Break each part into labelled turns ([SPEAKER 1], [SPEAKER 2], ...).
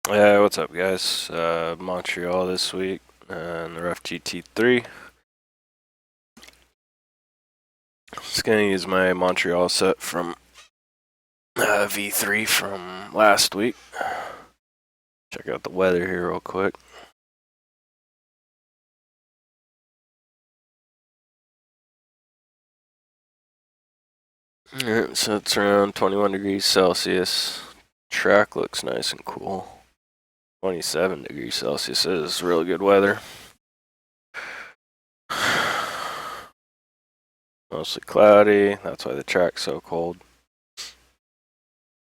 [SPEAKER 1] What's up, guys? Montreal this week and the rough GT3. Just gonna use my Montreal set from V3 from last week. Check out the weather here real quick. Alright, so it's around 21 degrees Celsius. Track looks nice and cool. 27 degrees Celsius is really good weather. Mostly cloudy, that's why the track's so cold.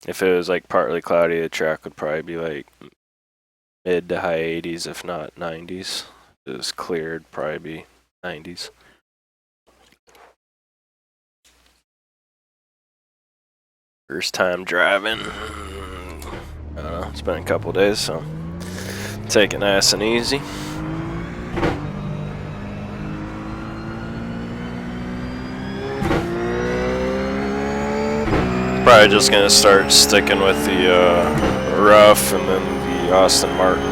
[SPEAKER 1] If it was like partly cloudy, the track would probably be like mid to high 80s, if not 90s. If it was cleared, probably be 90s. First time driving. I don't know, it's been a couple days, so take it nice and easy. Probably just gonna start sticking with the rough and then the Austin Martin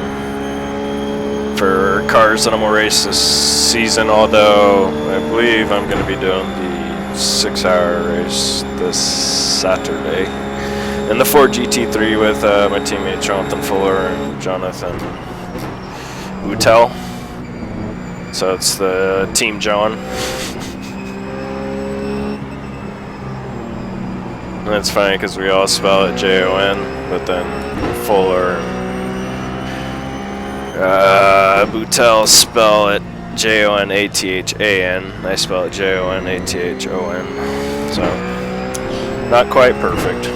[SPEAKER 1] for cars that I'm gonna race this season, although I believe I'm gonna be doing the 6-hour race this Saturday in the Ford GT3 with my teammate Jonathan Fuller and Jonathan Utel. So it's the Team John. And it's funny because we all spell it Jon, but then Fuller and Boutel spell it Jonathan. I spell it Jonathon. So not quite perfect,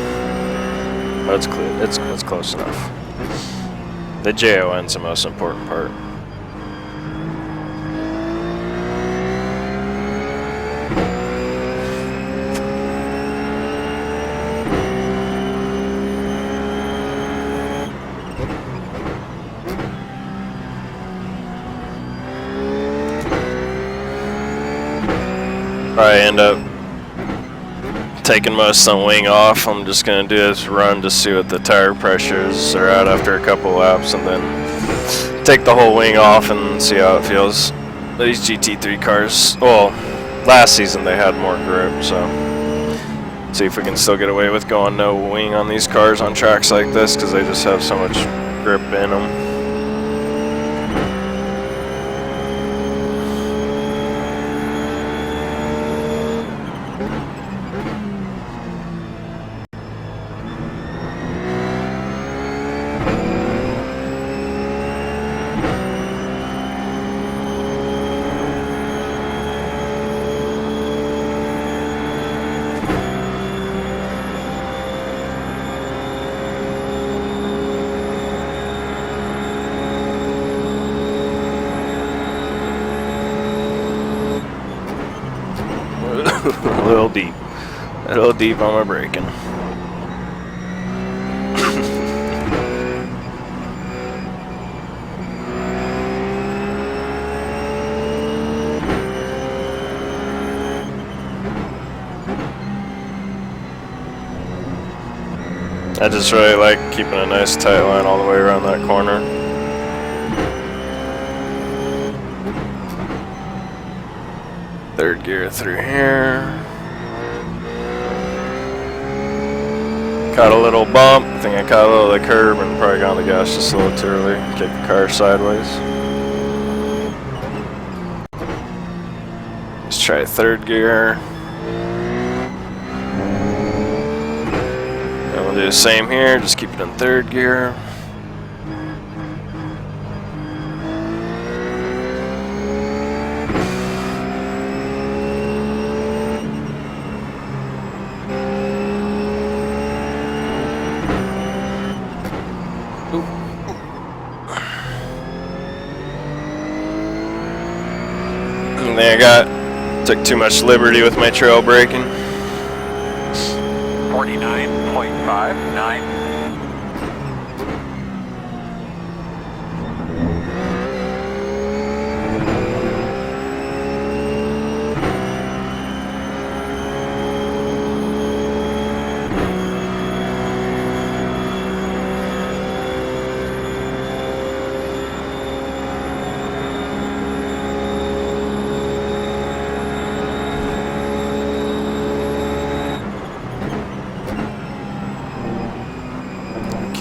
[SPEAKER 1] but it's clear. It's close enough. The Jon's the most important part. Probably end up taking most of the wing off. I'm just going to do this run to see what the tire pressures are at after a couple laps, and then take the whole wing off and see how it feels. These GT3 cars, well, last season they had more grip, so see if we can still get away with going no wing on these cars on tracks like this, because they just have so much grip in them. A little deep on my braking. I just really like keeping a nice tight line all the way around that corner. Third gear through here. Caught a little bump. I think I caught a little of the curb and probably got on the gas just a little too early. Kicked the car sideways. Let's try third gear. And we'll do the same here. Just keep it in third gear. Took too much liberty with my trail braking.
[SPEAKER 2] 49.59.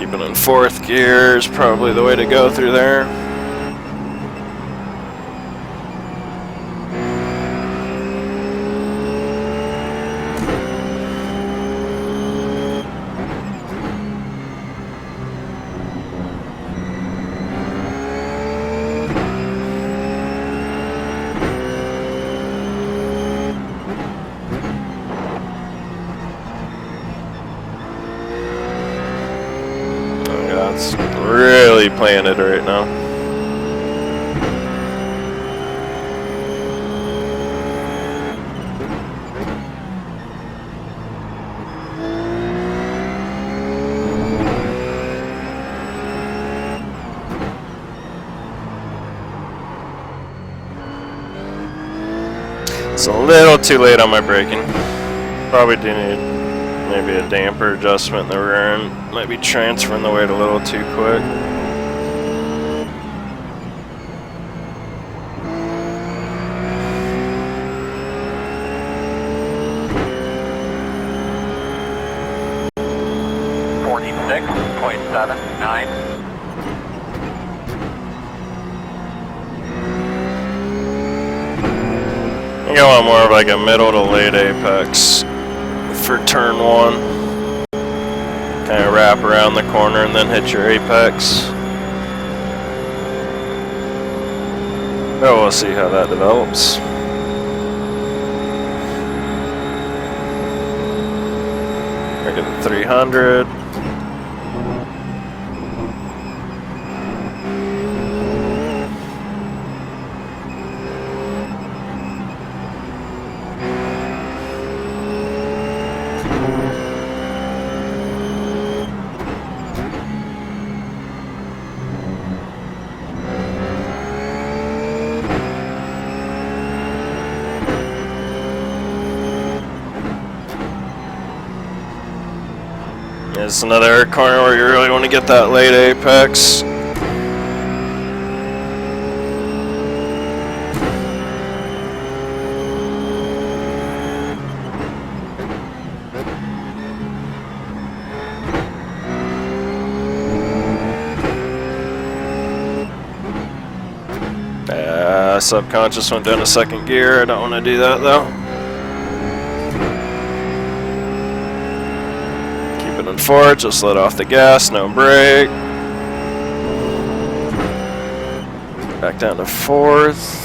[SPEAKER 1] Keeping in fourth gear is probably the way to go through there. It's really playing it right now. It's a little too late on my braking. Probably do need maybe a damper adjustment in the rear end. Might be transferring the weight a little too quick. I think I want more of like a middle to late apex for turn one. Kind of wrap around the corner and then hit your apex. But we'll see how that develops. We're getting 300. It's another corner where you really want to get that late apex. Subconscious went down to second gear. I don't want to do that though. In fourth, just let off the gas, no brake. Back down to fourth.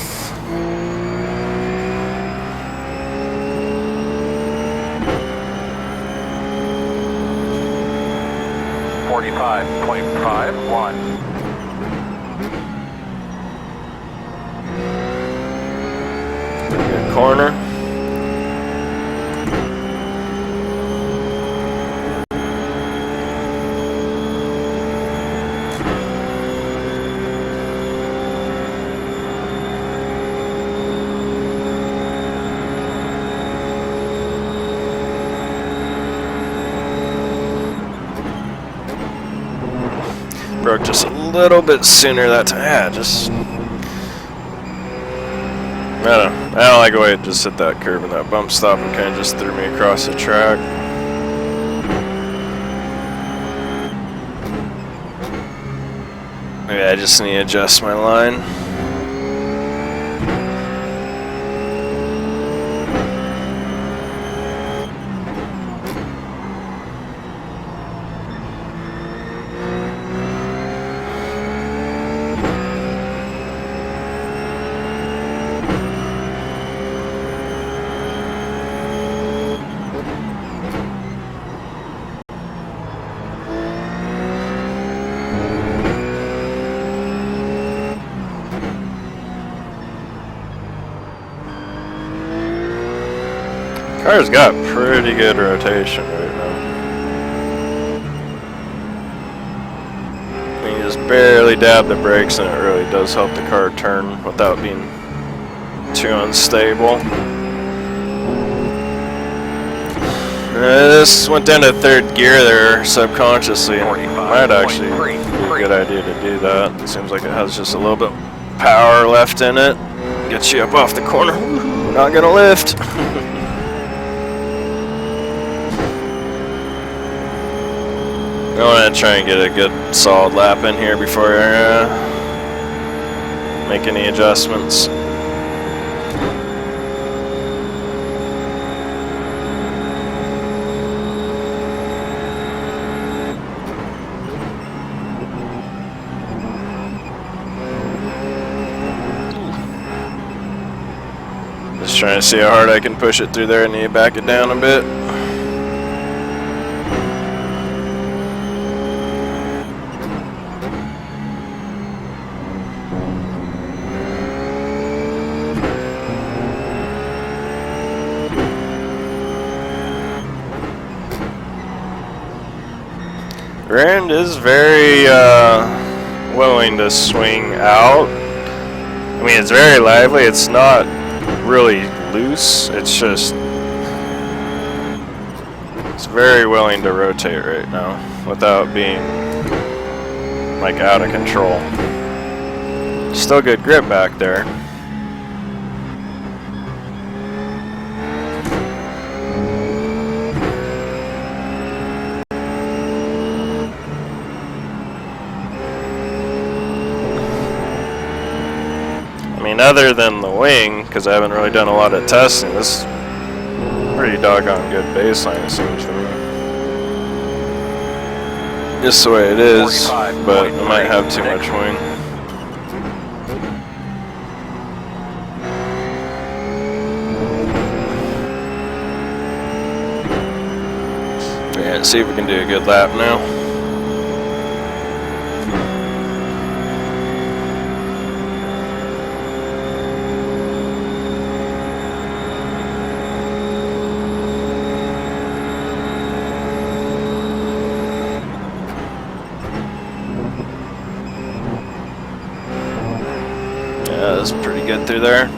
[SPEAKER 1] Good corner. Broke just a little bit sooner that time. Yeah, just I don't like the way it just hit that curb and that bump stop and kind of just threw me across the track. Maybe I just need to adjust my line. Car's got pretty good rotation right now. You just barely dab the brakes and it really does help the car turn without being too unstable. This went down to third gear there subconsciously. Might actually be a good idea to do that. It seems like it has just a little bit power left in it. Gets you up off the corner. Not gonna lift. I want to try and get a good solid lap in here before I make any adjustments. Just trying to see how hard I can push it through there. I need to back it down a bit. Rand is very willing to swing out. I mean, it's very lively. It's not really loose. It's just, it's very willing to rotate right now without being like out of control. Still good grip back there. I mean, other than the wing, because I haven't really done a lot of testing, this is pretty doggone good baseline, it seems to me. Just the way it is, but I might have too much wing. Yeah, let's see if we can do a good lap now. Yeah, that's pretty good through there.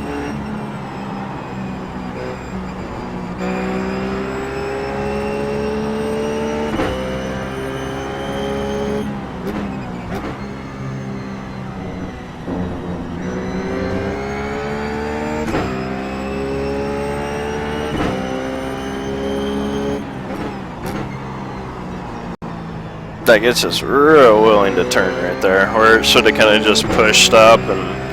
[SPEAKER 1] That gets us real willing to turn right there, where it should have kind of just pushed up and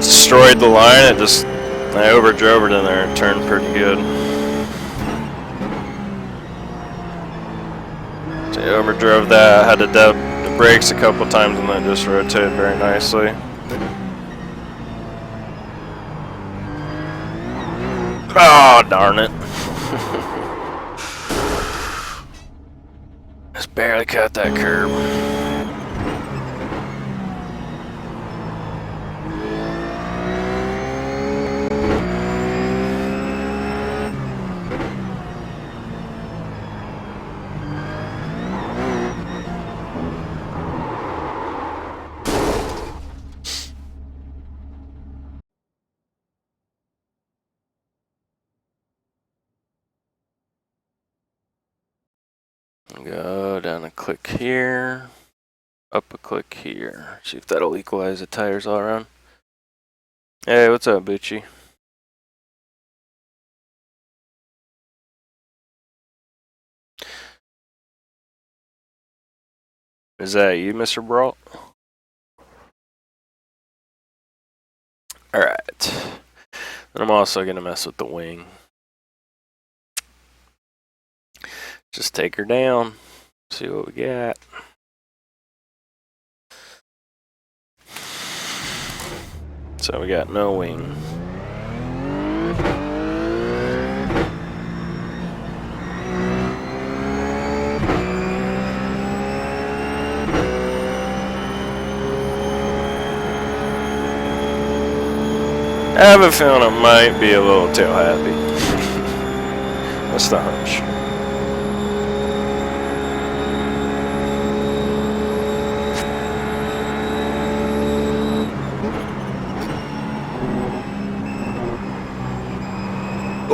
[SPEAKER 1] destroyed the line. It just, I overdrove it in there and turned pretty good. So I overdrove that, had to dab the brakes a couple times and then just rotated very nicely. Oh, darn it. Just barely cut that curb. Go down a click here, up a click here. See if that'll equalize the tires all around. Hey, what's up, Bucci? Is that you, Mr. Brault? Alright. And I'm also going to mess with the wing. Just take her down. See what we got. So we got no wing. I have a feeling it might be a little tail happy. That's the hunch.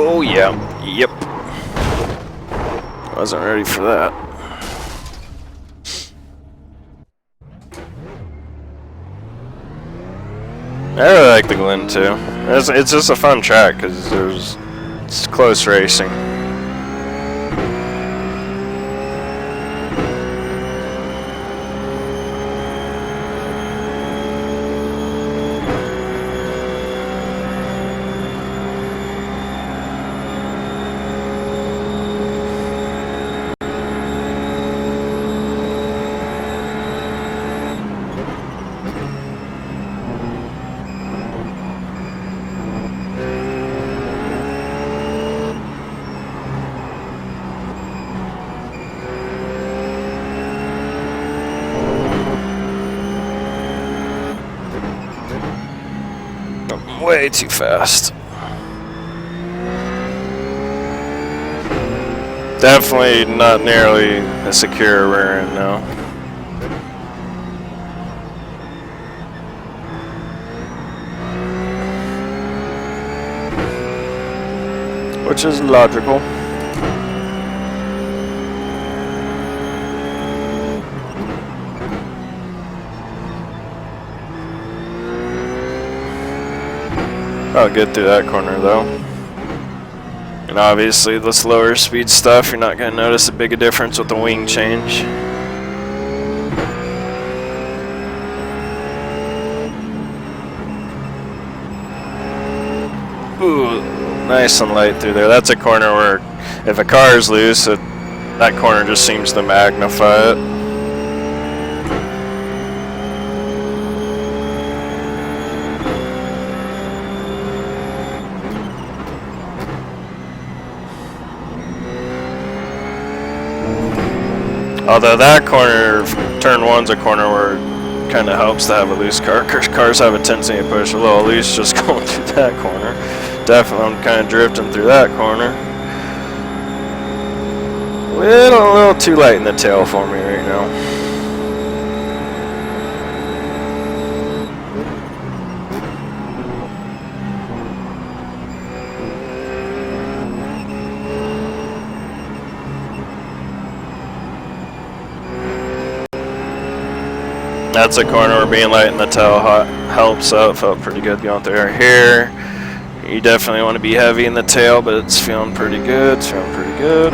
[SPEAKER 1] Oh yeah, yep. Wasn't ready for that. I really like the Glen too. It's just a fun track because it's close racing. way too fast. Definitely not nearly a secure rear end now. Which is logical. I'll get through that corner though. And obviously the slower speed stuff, you're not going to notice a big difference with the wing change. Ooh, nice and light through there. That's a corner where if a car is loose, that corner just seems to magnify it. Although that corner, turn one's a corner where it kind of helps to have a loose car. Cars have a tendency to push a little loose just going through that corner. Definitely, I'm kind of drifting through that corner. A little too light in the tail for me right now. That's a corner where being light in the tail helps out. Felt pretty good going through here. You definitely want to be heavy in the tail, but it's feeling pretty good. It's feeling pretty good.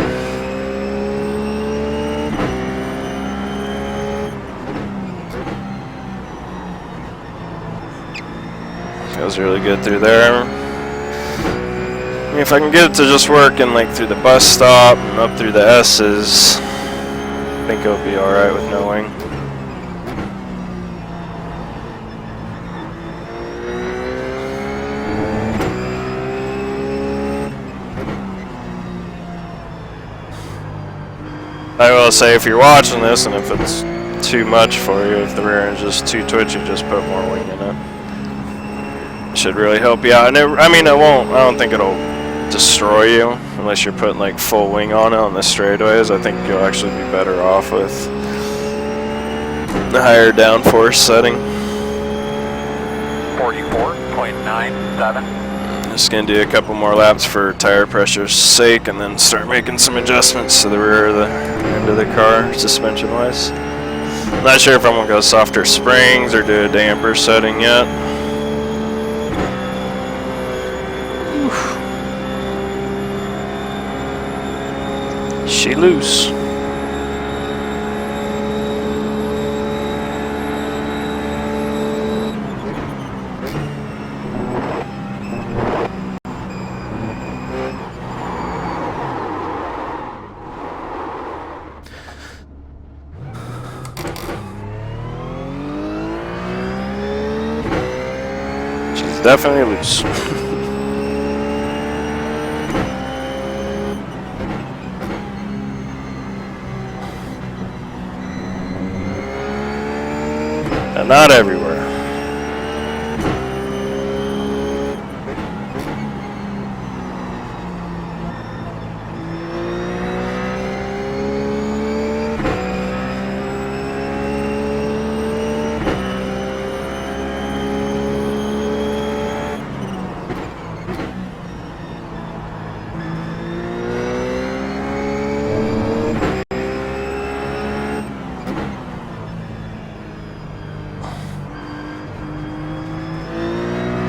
[SPEAKER 1] Feels really good through there. I mean, if I can get it to just work in like through the bus stop and up through the S's, I think it'll be alright with no wing. I will say, if you're watching this and if it's too much for you, if the rear end's just too twitchy, just put more wing in it. It should really help you out. And I mean, it won't, I don't think it'll destroy you unless you're putting like full wing on it on the straightaways. I think you'll actually be better off with the higher downforce setting.
[SPEAKER 2] 44.97.
[SPEAKER 1] Just gonna do a couple more laps for tire pressure's sake, and then start making some adjustments to the rear of the end of the car, suspension wise. I'm not sure if I'm gonna go softer springs or do a damper setting yet. Oof. She loose. Definitely loose. And not everywhere.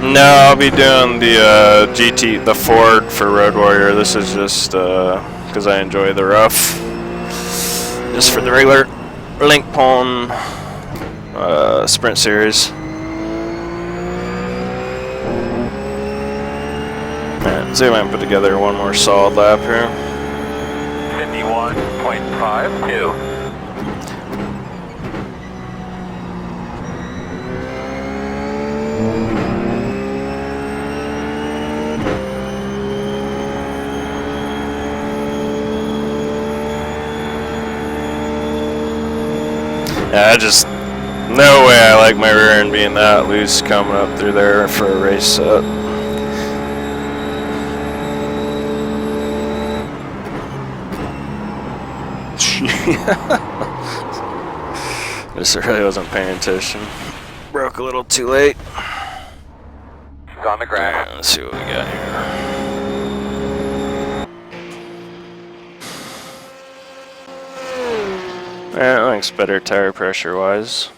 [SPEAKER 1] No, I'll be doing the the Ford for Road Warrior. This is just because I enjoy the rough. Just for the regular Link Pwn Sprint Series. Alright, see if I can put together one more solid lap here.
[SPEAKER 2] 51.52.
[SPEAKER 1] Yeah, no way I like my rear end being that loose coming up through there for a race set. Just really wasn't paying attention. Broke a little too late.
[SPEAKER 2] It's on the ground.
[SPEAKER 1] Alright, let's see what we got here. That looks better tire pressure wise.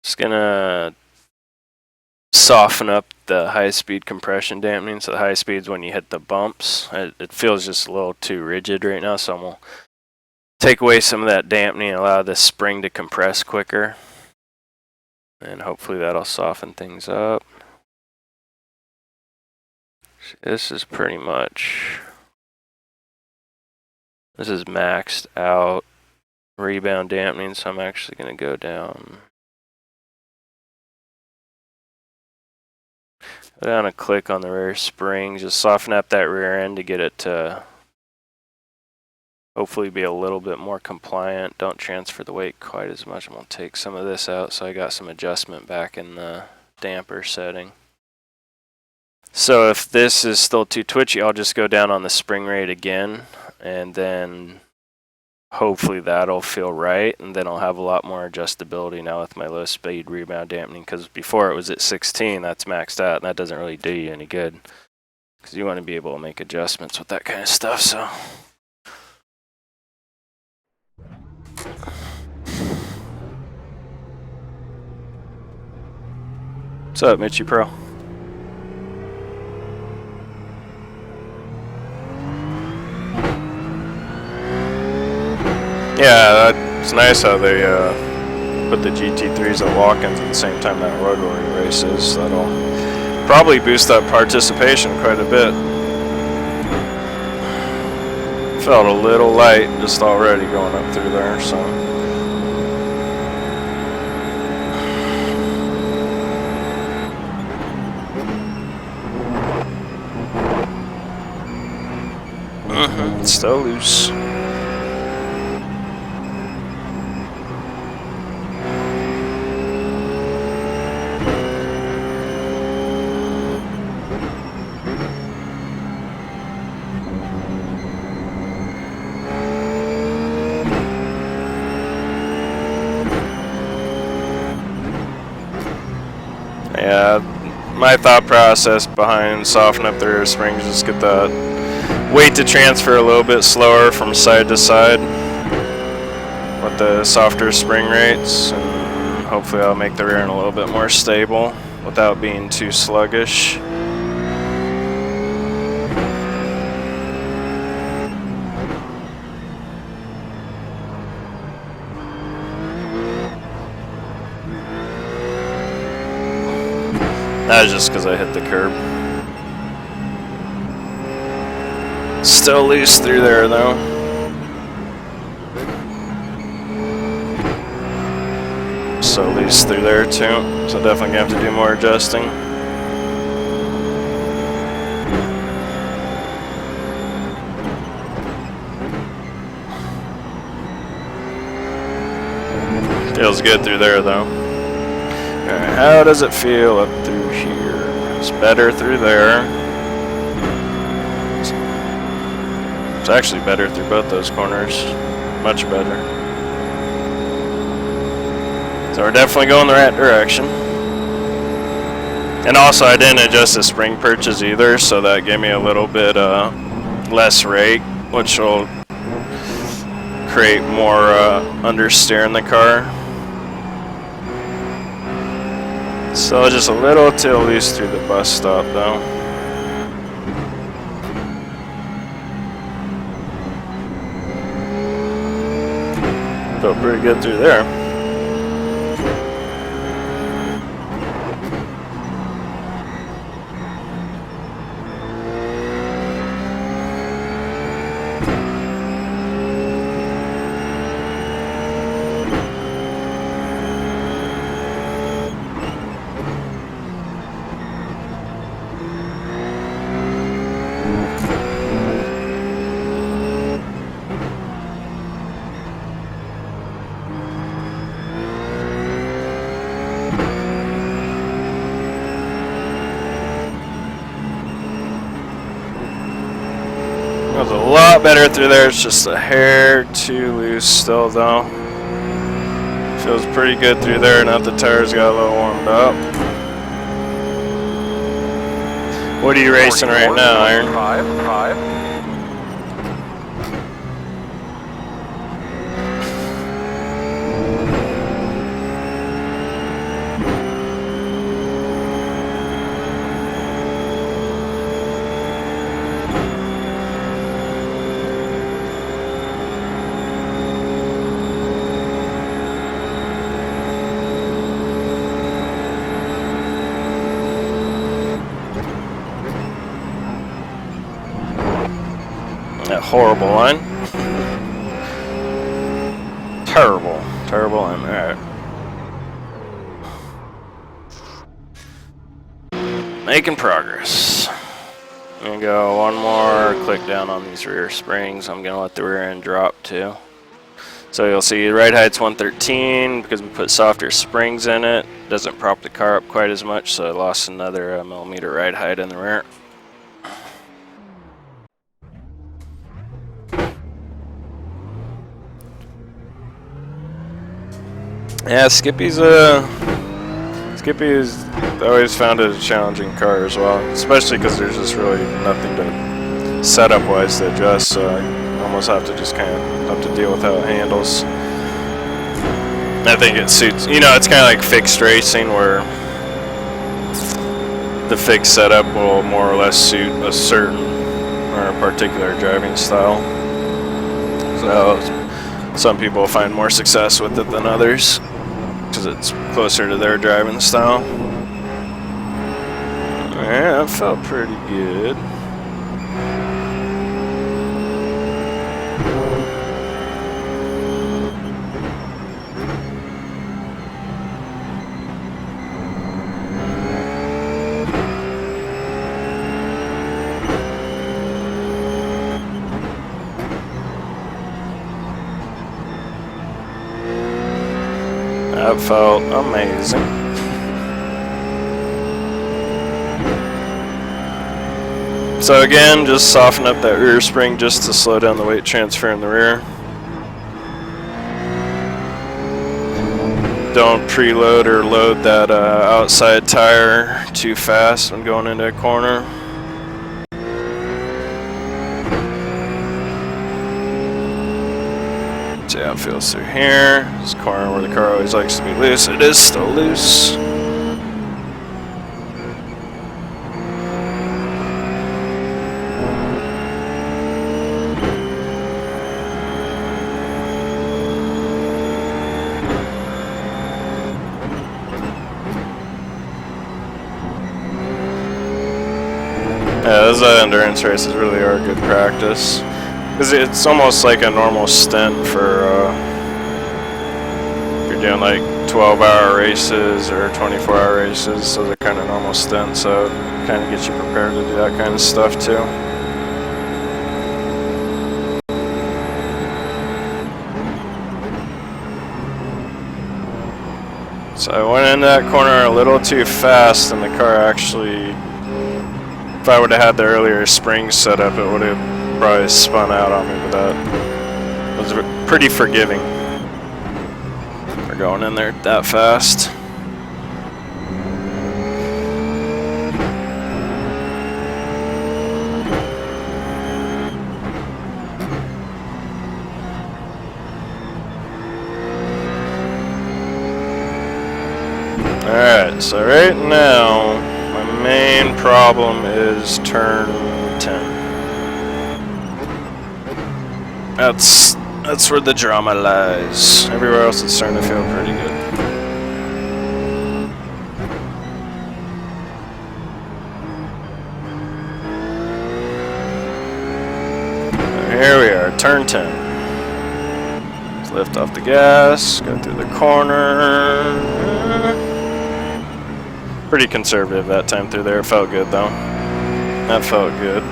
[SPEAKER 1] Just gonna soften up the high-speed compression dampening. So the high speeds when you hit the bumps, it feels just a little too rigid right now. So I'm gonna take away some of that dampening and allow the spring to compress quicker, and hopefully that'll soften things up. This is pretty much, this is maxed out rebound dampening, so I'm actually gonna go down. Go down and click on the rear spring, just soften up that rear end to get it to hopefully be a little bit more compliant. Don't transfer the weight quite as much. I'm going to take some of this out so I got some adjustment back in the damper setting. So if this is still too twitchy, I'll just go down on the spring rate again, and then hopefully that'll feel right, and then I'll have a lot more adjustability now with my low speed rebound dampening, because before it was at 16, that's maxed out, and that doesn't really do you any good, because you want to be able to make adjustments with that kind of stuff. So what's up, Mitchie Pro? Yeah, it's nice how they put the GT3s at Watkins at the same time that rotary races. That'll probably boost up participation quite a bit. Felt a little light just already going up through there, so. It's still loose. Yeah, my thought process behind softening up the rear springs is just get the weight to transfer a little bit slower from side to side with the softer spring rates, and hopefully I'll make the rear end a little bit more stable without being too sluggish. That was just because I hit the curb. Still loose through there though. So loose through there too. So definitely gonna have to do more adjusting. Feels good through there though. Alright, how does it feel up through here? It's better through there. It's actually better through both those corners. Much better. So we're definitely going the right direction. And also I didn't adjust the spring perches either, so that gave me a little bit less rake, which will create more understeer in the car. So just a little tail loose through the bus stop though. Felt pretty good through there. better through there. It's just a hair too loose still though. Feels pretty good through there now the tires got a little warmed up. What are you racing right now, Iron?
[SPEAKER 2] 5.
[SPEAKER 1] That horrible line. Terrible line. Alright. Making progress. I'm gonna go one more, click down on these rear springs. I'm gonna let the rear end drop too. So you'll see ride height's 113 because we put softer springs in it. Doesn't prop the car up quite as much, so I lost another millimeter ride height in the rear. Yeah, Skippy's always found it a challenging car as well, especially because there's just really nothing to setup wise to adjust, so I almost have to just kind of have to deal with how it handles. I think it suits, you know, it's kind of like fixed racing where the fixed setup will more or less suit a certain or a particular driving style. So some people find more success with it than others because it's closer to their driving style. Yeah, that felt pretty good. That felt amazing. So again, just soften up that rear spring just to slow down the weight transfer in the rear. Don't preload or load that outside tire too fast when going into a corner. See how it feels through here. This corner where the car always likes to be loose. It is still loose. Yeah, those endurance races really are good practice. Because it's almost like a normal stint for if you're doing like 12-hour races or 24-hour races. Those are kind of normal stints, so it kind of gets you prepared to do that kind of stuff too. So I went in that corner a little too fast, and the car actually, if I would have had the earlier springs set up, it would have probably spun out on me, but that was pretty forgiving for going in there that fast. Alright, so right now my main problem is turn 10. That's where the drama lies. Everywhere else it's starting to feel pretty good. Here we are, turn 10. Let's lift off the gas, go through the corner. Pretty conservative that time through there. It felt good though. That felt good.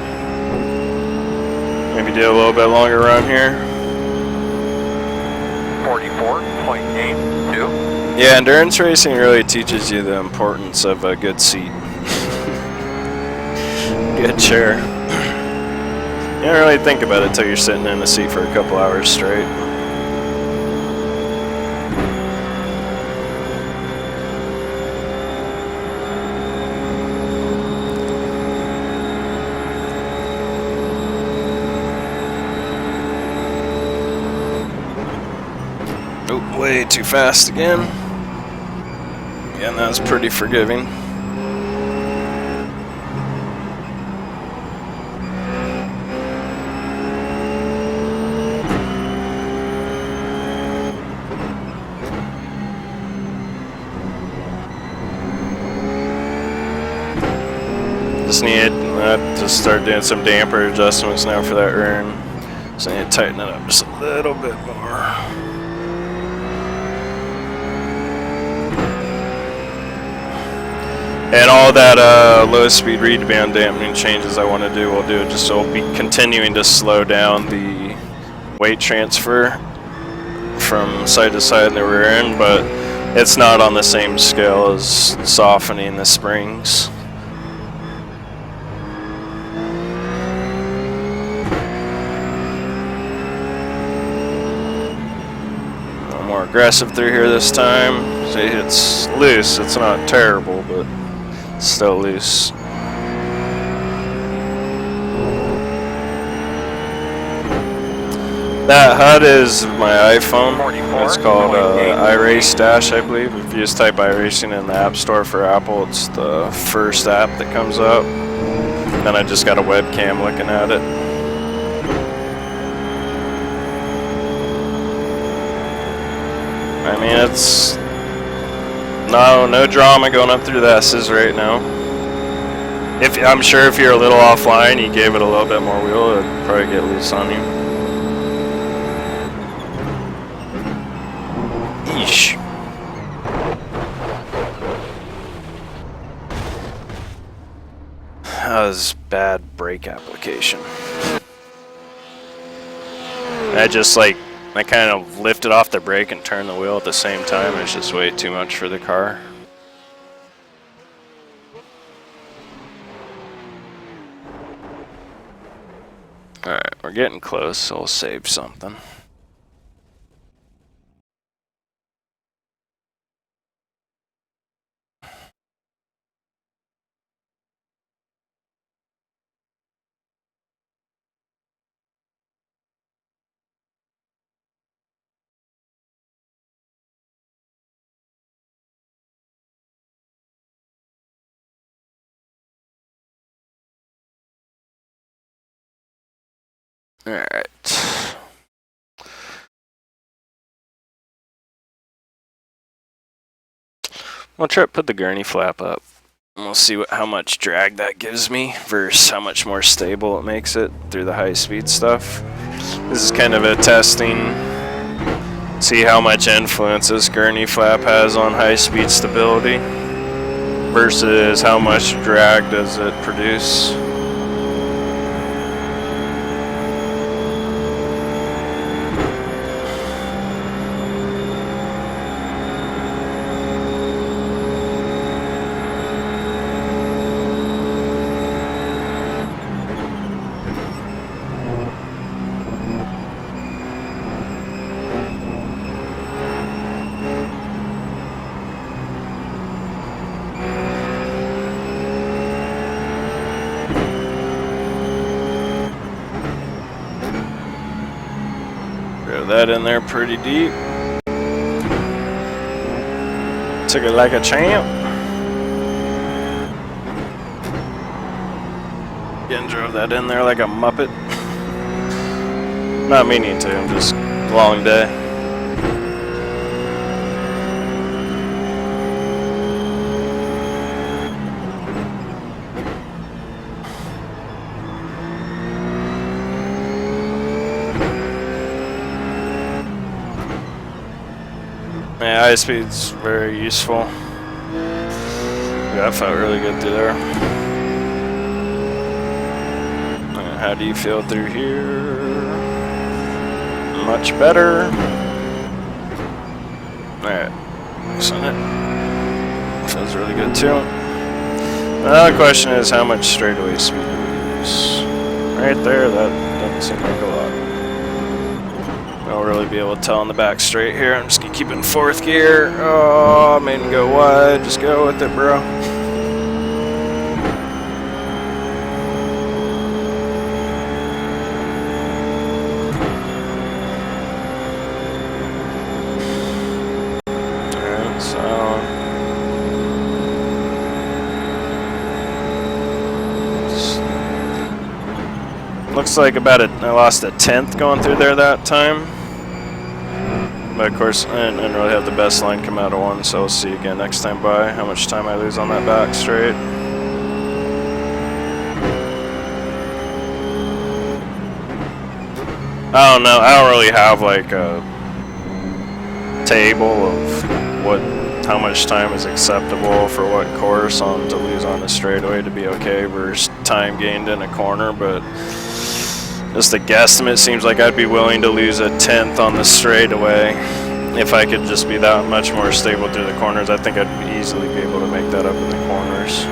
[SPEAKER 1] Maybe do a little bit longer run here.
[SPEAKER 2] 44.82.
[SPEAKER 1] Yeah, endurance racing really teaches you the importance of a good seat. Good chair. You don't really think about it till you're sitting in the seat for a couple hours straight. Oh, way too fast again. Again, that was pretty forgiving. Just need to start doing some damper adjustments now for that urn. So I need to tighten it up just a little bit more. And all that low speed reed band dampening changes I want to do, we'll do it just so we'll be continuing to slow down the weight transfer from side to side in the rear end, but it's not on the same scale as softening the springs. More aggressive through here this time. See, it's loose, it's not terrible, but it's still loose. That HUD is my iPhone. It's called iRacing Dash, I believe. If you just type iRacing in the App Store for Apple, it's the first app that comes up. Then I just got a webcam looking at it. I mean, it's no drama going up through the S's right now. I'm sure if you're a little offline, you gave it a little bit more wheel, it'd probably get loose on you. Yeesh. That was bad brake application. I kind of lifted off the brake and turned the wheel at the same time. It's just way too much for the car. Alright, we're getting close, so we'll save something. Alright. We'll try to put the gurney flap up. And we'll see how much drag that gives me versus how much more stable it makes it through the high speed stuff. This is kind of a testing. See how much influence this gurney flap has on high speed stability versus how much drag does it produce. That in there pretty deep. Took it like a champ. Again, drove that in there like a muppet. Not meaning to, I'm just long day. Yeah, high speed's very useful. Yeah, that felt really good through there. And how do you feel through here? Much better. Alright, loosen it. Feels really good too. Another question is how much straightaway speed do we use? Right there, that doesn't seem like a lot. I'll really be able to tell on the back straight here. I'm just gonna keep it in 4th gear. Oh, made him go wide. Just go with it, bro. Alright, so looks like I lost a 10th going through there that time. But of course, I didn't really have the best line come out of 1, so we'll see again next time by how much time I lose on that back straight. I don't know. I don't really have like a table of how much time is acceptable for what course to lose on a straightaway to be okay versus time gained in a corner, but just a guesstimate seems like I'd be willing to lose a 10th on the straightaway if I could just be that much more stable through the corners. I think I'd easily be able to make that up in the corners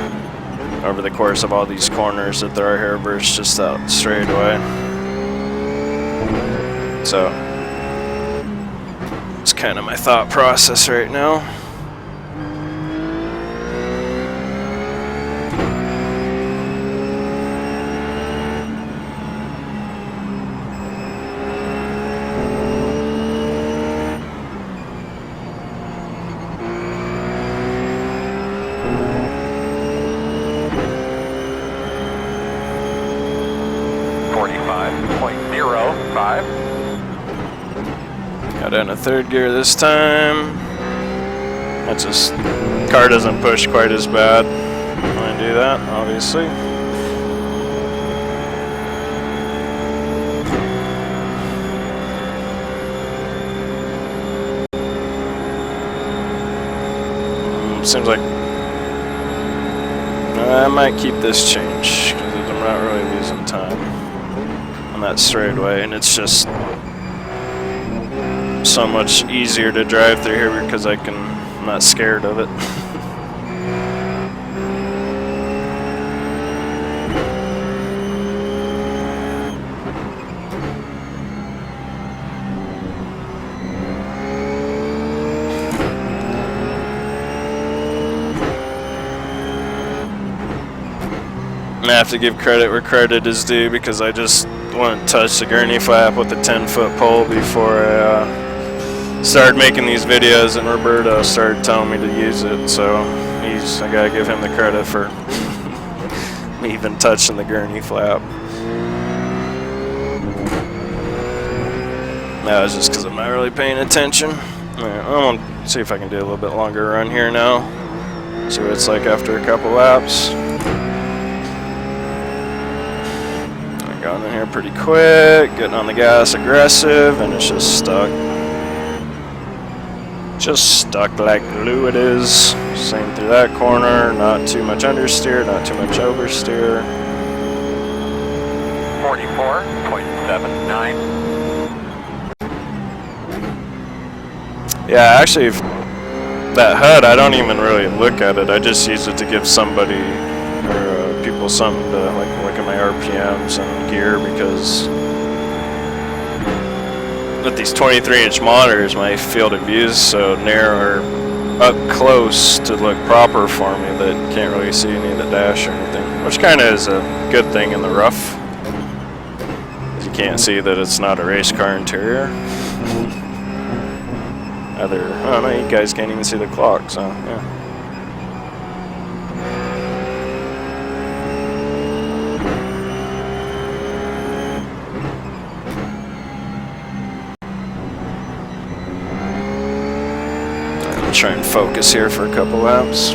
[SPEAKER 1] over the course of all these corners that there are here versus just that straightaway. So it's kind of my thought process right now. Got in a 3rd gear this time. That's just car doesn't push quite as bad when I do that, obviously. Seems like I might keep this change because I'm not really losing time on that straightaway, and it's just so much easier to drive through here because I'm not scared of it. I have to give credit where credit is due because I just wouldn't touch the gurney flap with a 10-foot pole before I started making these videos, and Roberto started telling me to use it, so I gotta give him the credit for me even touching the gurney flap. That was just because I'm not really paying attention. Alright, I'm gonna see if I can do a little bit longer run here now. See what it's like after a couple laps. Going in here pretty quick, getting on the gas aggressive, and it's just stuck. Just stuck like glue it is. Same through that corner, not too much understeer, not too much oversteer.
[SPEAKER 2] 44.79.
[SPEAKER 1] Yeah, actually, that HUD, I don't even really look at it. I just use it to give somebody or people something to like look at my RPMs and gear, because with these 23-inch monitors, my field of view is so narrow or up close to look proper for me that you can't really see any of the dash or anything, which kind of is a good thing in the rough. You can't see that it's not a race car interior. I don't know, you guys can't even see the clock, so yeah. I'll try and focus here for a couple laps.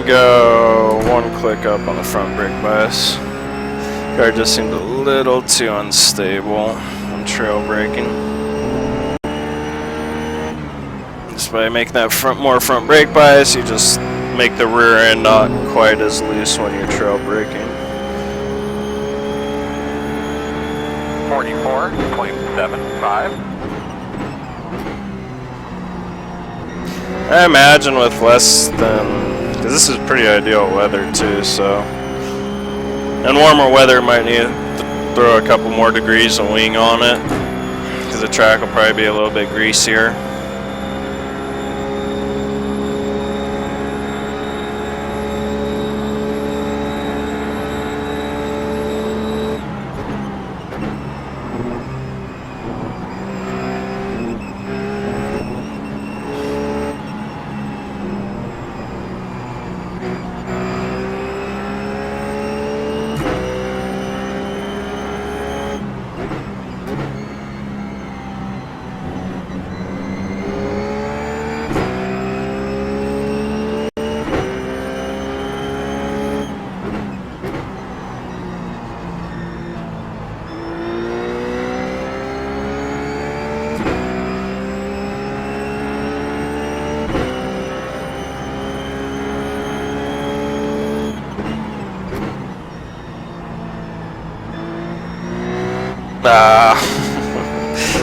[SPEAKER 1] gonna go 1 click up on the front brake bias. Car just seemed a little too unstable when trail braking. Just by making that more front brake bias, you just make the rear end not quite as loose when you're trail braking.
[SPEAKER 2] 44.75.
[SPEAKER 1] I imagine with less than, because this is pretty ideal weather too, so. And warmer weather might need to throw a couple more degrees of wing on it, because the track will probably be a little bit greasier.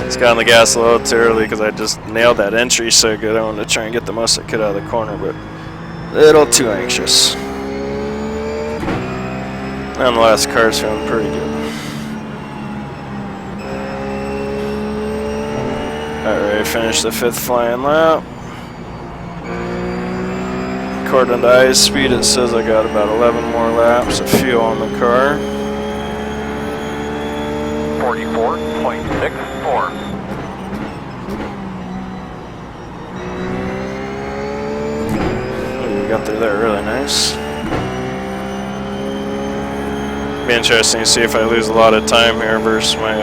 [SPEAKER 1] Just got on the gas a little too early because I just nailed that entry so good. I wanted to try and get the most I could out of the corner, but a little too anxious. Nonetheless, car's feeling pretty good. Alright, finished the 5th flying lap. According to iSpeed, it says I got about 11 more laps of fuel on the car.
[SPEAKER 2] 44.64.
[SPEAKER 1] We got through there really nice. Be interesting to see if I lose a lot of time here versus my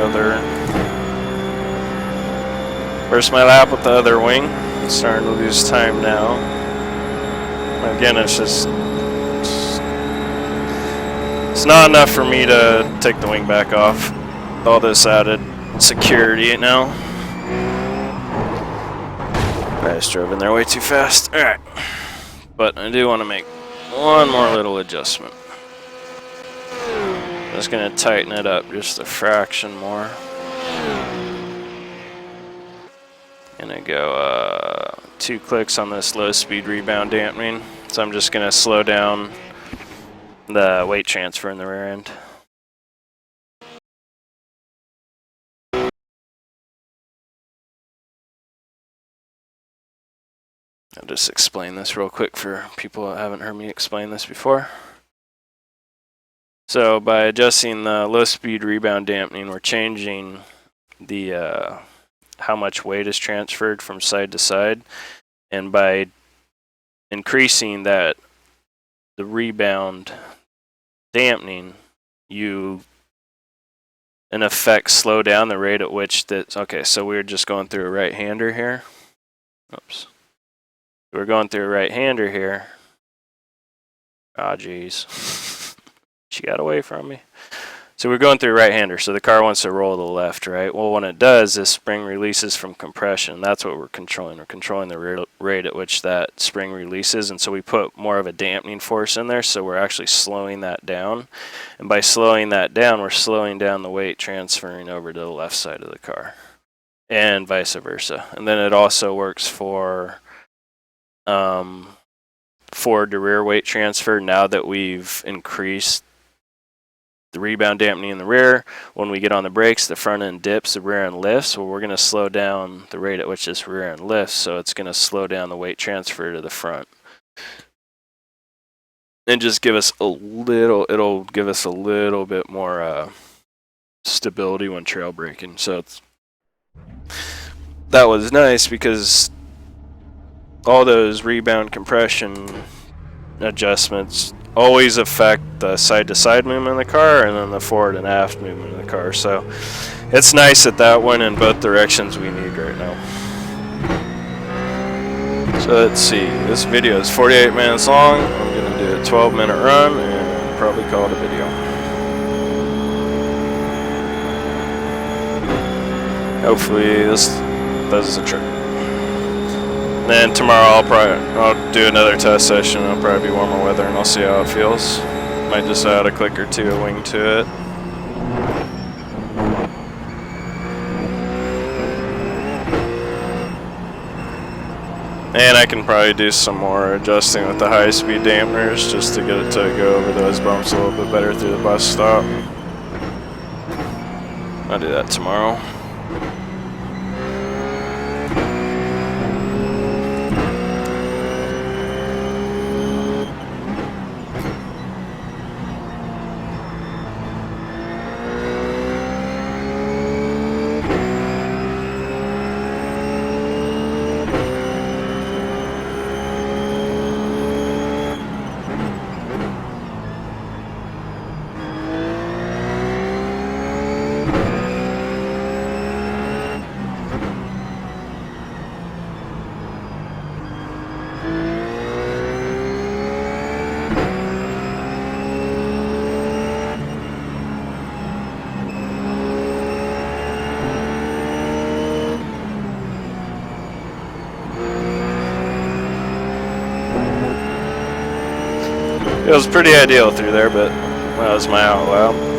[SPEAKER 1] lap with the other wing. I'm starting to lose time now. Again, it's not enough for me to take the wing back off. All this added security now. I just drove in there way too fast. Alright. But I do want to make one more little adjustment. I'm just going to tighten it up just a fraction more. Gonna go 2 clicks on this low speed rebound dampening. So I'm just going to slow down the weight transfer in the rear end. I'll just explain this real quick for people that haven't heard me explain this before. So by adjusting the low speed rebound dampening, we're changing the how much weight is transferred from side to side, and by increasing that the rebound dampening, you in effect slow down the rate at which that. Okay, so we're just going through a right-hander here. Oops. We're going through a right-hander here. Ah, geez. She got away from me. So we're going through a right-hander, so the car wants to roll to the left, right? Well, when it does, this spring releases from compression. That's what we're controlling. We're controlling the rate at which that spring releases, and so we put more of a dampening force in there, so we're actually slowing that down. And by slowing that down, we're slowing down the weight transferring over to the left side of the car, and vice versa. And then it also works for forward to rear weight transfer. Now that we've increased the rebound dampening in the rear, when we get on the brakes, the front end dips, the rear end lifts. Well, we're going to slow down the rate at which this rear end lifts, so it's going to slow down the weight transfer to the front. And just give us a little, it'll give us a little bit more stability when trail braking. So that was nice because all those rebound compression adjustments always affect the side-to-side movement of the car and then the forward and aft movement of the car. So it's nice that that went in both directions we need right now. So let's see, this video is 48 minutes long. I'm gonna do a 12-minute run and probably call it a video. Hopefully this does the trick. Then tomorrow I'll do another test session. It'll probably be warmer weather and I'll see how it feels. Might just add a click or two of wing to it. And I can probably do some more adjusting with the high-speed dampeners just to get it to go over those bumps a little bit better through the bus stop. I'll do that tomorrow. It was pretty ideal through there, but that was my out loud.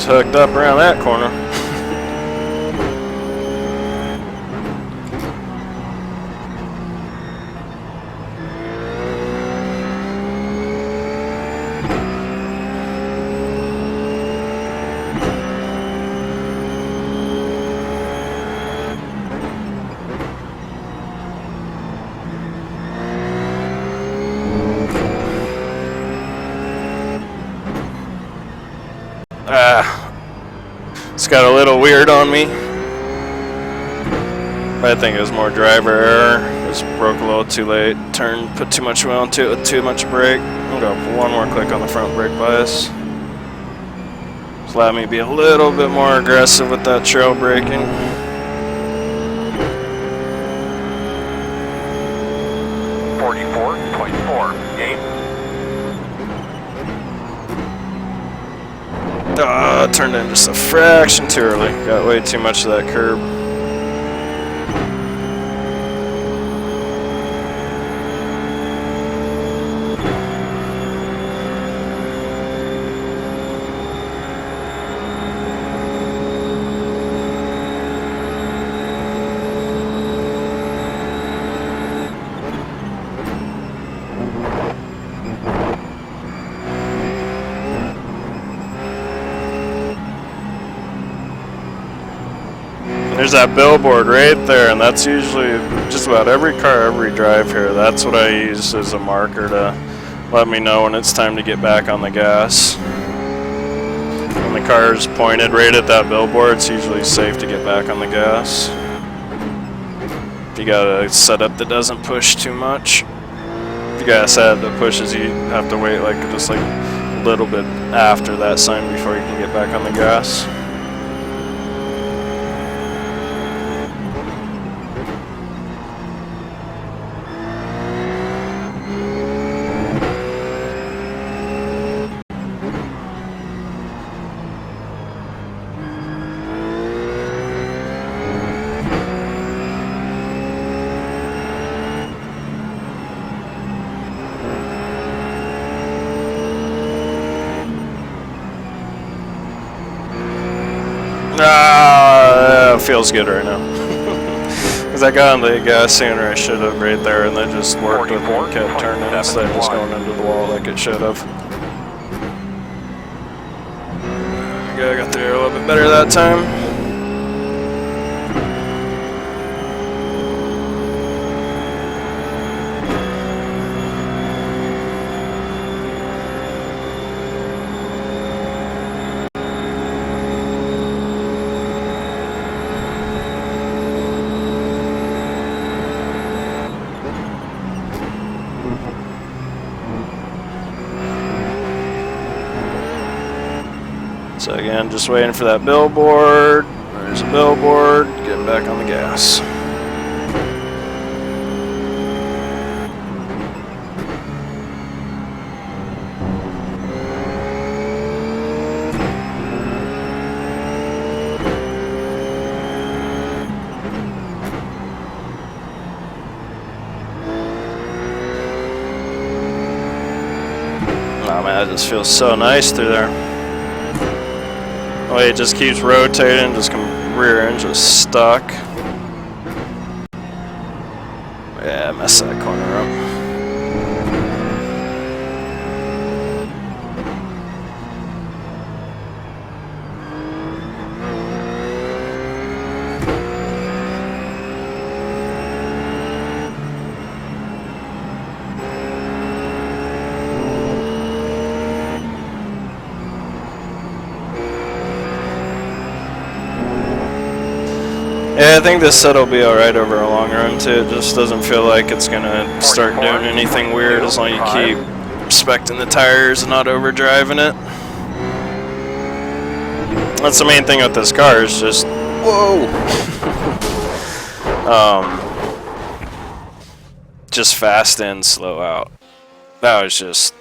[SPEAKER 1] Hooked up around that corner. It's got a little weird on me. I think it was more driver error. Just broke a little too late. Turned, put too much wheel into it with too much brake. I'm gonna put one more click on the front brake bias. Just let me be a little bit more aggressive with that trail braking. Turned in just a fraction too early. Got way too much of that curb. There's that billboard right there, and that's usually just about every car, every drive here. That's what I use as a marker to let me know when it's time to get back on the gas. When the car is pointed right at that billboard, it's usually safe to get back on the gas. If you got a setup that doesn't push too much. If you got a setup that pushes, you have to wait just like a little bit after that sign before you can get back on the gas. Feels good right now. Because I got on the gas sooner I should have right there, and then just worked with me and kept turning instead of just going into the wall like it should have. I got there a little bit better that time. So again, just waiting for that billboard. There's a billboard. Getting back on the gas. Oh man, it just feels so nice through there. Oh, it just keeps rotating, just rear end just stuck. Yeah, I messed that corner up. Yeah, I think this set will be alright over a long run too. It just doesn't feel like it's gonna start doing anything weird as long as you keep respecting the tires and not overdriving it. That's the main thing with this car is just whoa. Just fast in, slow out. That was just,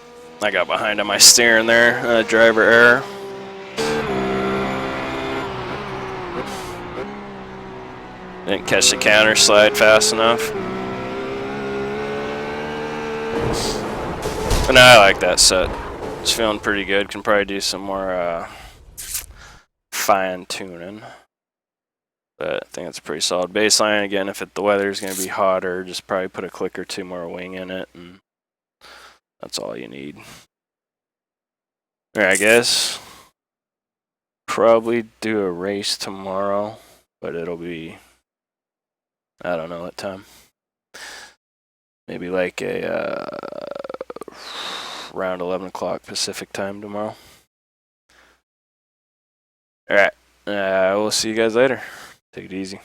[SPEAKER 1] I got behind on my steering there, driver error. Didn't catch the counter slide fast enough. But no, I like that set. It's feeling pretty good. Can probably do some more fine tuning. But I think it's a pretty solid baseline. Again, if the weather's going to be hotter, just probably put a click or two more wing in it, and that's all you need. Alright, I guess probably do a race tomorrow, but it'll be, I don't know what time. Maybe like a around 11 o'clock Pacific time tomorrow. Alright, we'll see you guys later. Take it easy.